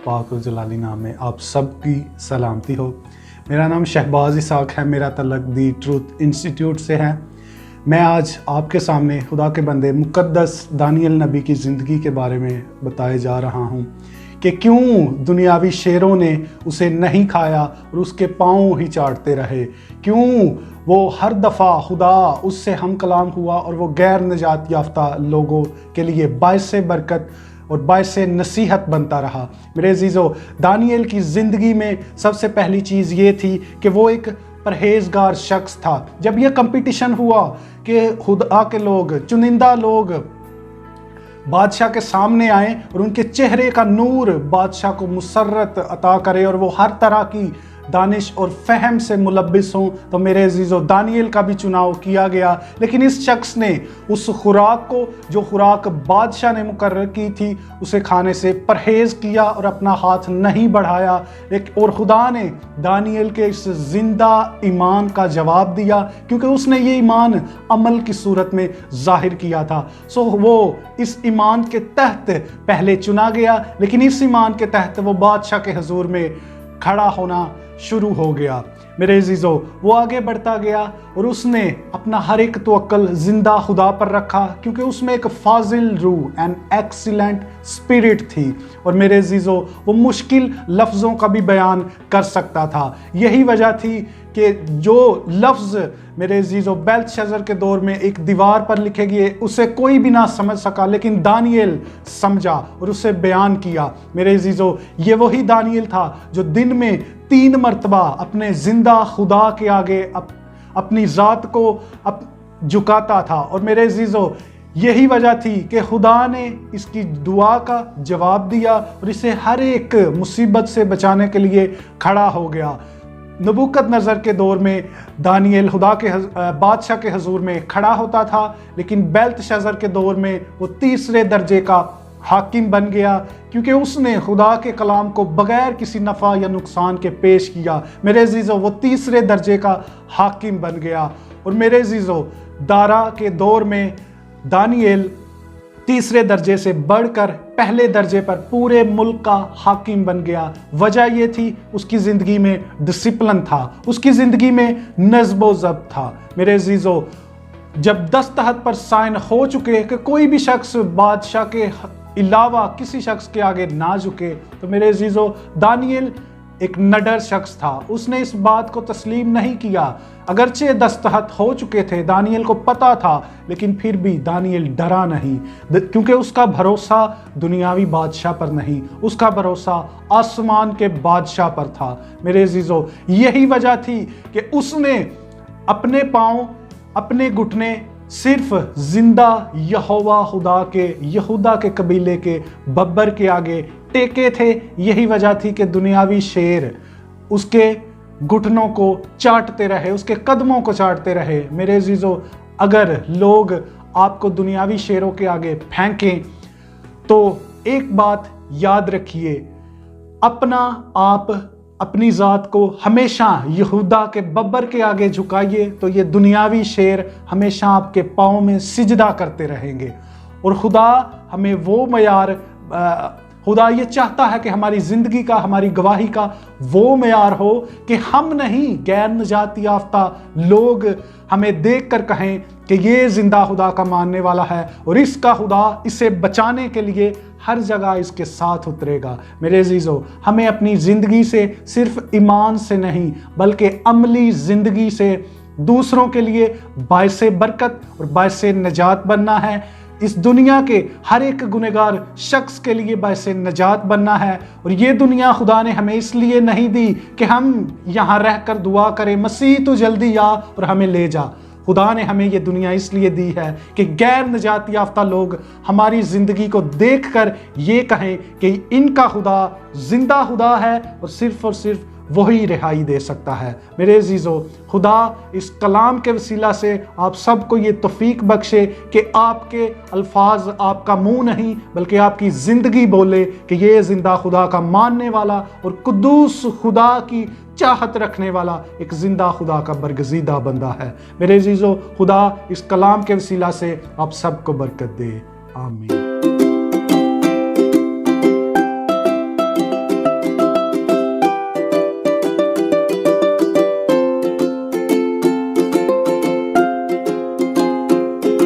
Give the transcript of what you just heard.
पाक और जलाली नाम में आप सबकी सलामती हो। मेरा नाम शहबाज इसाक है, मेरा तल्लक दी ट्रूथ इंस्टीट्यूट से है। मैं आज आपके सामने खुदा के बंदे मुक़द्दस दानियल नबी की ज़िंदगी के बारे में बताए जा रहा हूँ कि क्यों दुनियावी शेरों ने उसे नहीं खाया और उसके पाँव ही चाटते रहे, क्यों वो हर दफ़ा खुदा उससे हम कलाम हुआ और वो गैर निजात याफ्ता लोगों के लिए बाइस बरकत और बाइस नसीहत बनता रहा। मेरे अजीज़ों, दानियल की ज़िंदगी में सबसे पहली चीज़ ये थी कि वो एक परहेज़गार शख्स था। जब यह कंपटीशन हुआ कि खुदा के लोग, चुनिंदा लोग बादशाह के सामने आए और उनके चेहरे का नूर बादशाह को मुसर्रत अता करे और वो हर तरह की दानिश और फहम से मुलब्बिस हों, तो मेरे अजीज़ों दानियल का भी चुनाव किया गया। लेकिन इस शख्स ने उस खुराक को, जो खुराक बादशाह ने मुकर्रर की थी, उसे खाने से परहेज़ किया और अपना हाथ नहीं बढ़ाया। और खुदा ने दानियल के इस ज़िंदा ईमान का जवाब दिया, क्योंकि उसने ये ईमान अमल की सूरत में ज़ाहिर किया था। सो वो इस ईमान के तहत पहले चुना गया, लेकिन इस ईमान के तहत वो बादशाह के हुजूर में खड़ा होना शुरू हो गया। मेरे अजीज़ों, वो आगे बढ़ता गया और उसने अपना हर एक तवक्कुल जिंदा खुदा पर रखा, क्योंकि उसमें एक फाजिल रूह एंड एक्सीलेंट स्पिरिट थी। और मेरे अजीज़ों, वो मुश्किल लफ्ज़ों का भी बयान कर सकता था। यही वजह थी कि जो लफ्ज़ मेरे अजीज़ों बेल्तशज़र के दौर में एक दीवार पर लिखे गए, उसे कोई भी ना समझ सका, लेकिन दानियल समझा और उसे बयान किया। मेरे अजीज़ों, ये वही दानियल था जो दिन में 3 मरतबा अपने ज़िंदा खुदा के आगे अपनी ज़ात को झुकाता था। और मेरे अजीज़ों, यही वजह थी कि खुदा ने इसकी दुआ का जवाब दिया और इसे हर एक मुसीबत से बचाने के लिए खड़ा हो गया। नबूकदनज़र के दौर में दानियल खुदा के बादशाह के हुजूर में खड़ा होता था, लेकिन बेल्तशज़र के दौर में वो तीसरे दर्जे का हाकिम बन गया, क्योंकि उसने खुदा के कलाम को बगैर किसी नफ़ा या नुकसान के पेश किया। मेरे अजीज़ों, वो तीसरे दर्जे का हाकिम बन गया। और मेरे अजीज़ों, दारा के दौर में दानियल तीसरे दर्जे से बढ़कर पहले दर्जे पर पूरे मुल्क का हाकिम बन गया। वजह यह थी, उसकी ज़िंदगी में डिसिप्लिन था, उसकी ज़िंदगी में नज़्म व ज़ब्त था। मेरे अजीज़ों, जब दस्तखत पर साइन हो चुके कि कोई भी शख्स बादशाह के अलावा किसी शख्स के आगे ना झुके, तो मेरे अजीज़ों दानियल एक निडर शख्स था। उसने इस बात को तस्लीम नहीं किया। अगरचे दस्तखत हो चुके थे, दानियल को पता था, लेकिन फिर भी दानियल डरा नहीं, क्योंकि उसका भरोसा दुनियावी बादशाह पर नहीं, उसका भरोसा आसमान के बादशाह पर था। मेरे अजीज़ों, यही वजह थी कि उसने अपने पाँव, अपने घुटने सिर्फ जिंदा यहोवा खुदा के, यहूदा के कबीले के बब्बर के आगे टेके थे। यही वजह थी कि दुनियावी शेर उसके घुटनों को चाटते रहे, उसके कदमों को चाटते रहे। मेरे अजीज़ों, अगर लोग आपको दुनियावी शेरों के आगे फेंकें, तो एक बात याद रखिए, अपना आप, अपनी ज़ात को हमेशा यहूदा के बब्बर के आगे झुकाइए, तो ये दुनियावी शेर हमेशा आपके पाँव में सिजदा करते रहेंगे। और खुदा हमें वो मयार, खुदा ये चाहता है कि हमारी ज़िंदगी का, हमारी गवाही का वो मयार हो कि हम नहीं, गैर निजात याफ्ता लोग हमें देख कर कहें कि ये ज़िंदा खुदा का मानने वाला है और इसका खुदा इसे बचाने के लिए हर जगह इसके साथ उतरेगा। मेरे अजीज़ों, हमें अपनी ज़िंदगी से सिर्फ ईमान से नहीं, बल्कि अमली ज़िंदगी से दूसरों के लिए बाइस बरकत और बाइस नजात बनना है। इस दुनिया के हर एक गुनहगार शख्स के लिए बाइस नजात बनना है। और ये दुनिया खुदा ने हमें इसलिए नहीं दी कि हम यहाँ रहकर दुआ करें, मसीह तो जल्दी आ और हमें ले जा। खुदा ने हमें ये दुनिया इसलिए दी है कि गैर निजात याफ्ता लोग हमारी ज़िंदगी को देखकर ये कहें कि इनका खुदा जिंदा खुदा है और सिर्फ वही रिहाई दे सकता है। मेरे अजीज़ों, खुदा इस कलाम के वसीला से आप सबको ये तौफीक बख्शे कि आपके अल्फाज, आपका मुंह नहीं बल्कि आपकी ज़िंदगी बोले कि ये ज़िंदा खुदा का मानने वाला और कुद्दूस खुदा की चाहत रखने वाला एक ज़िंदा खुदा का बरगज़ीदा बंदा है। मेरे अजीज़ों, खुदा इस कलाम के वसीला से आप सबको बरकत दे। आमीन।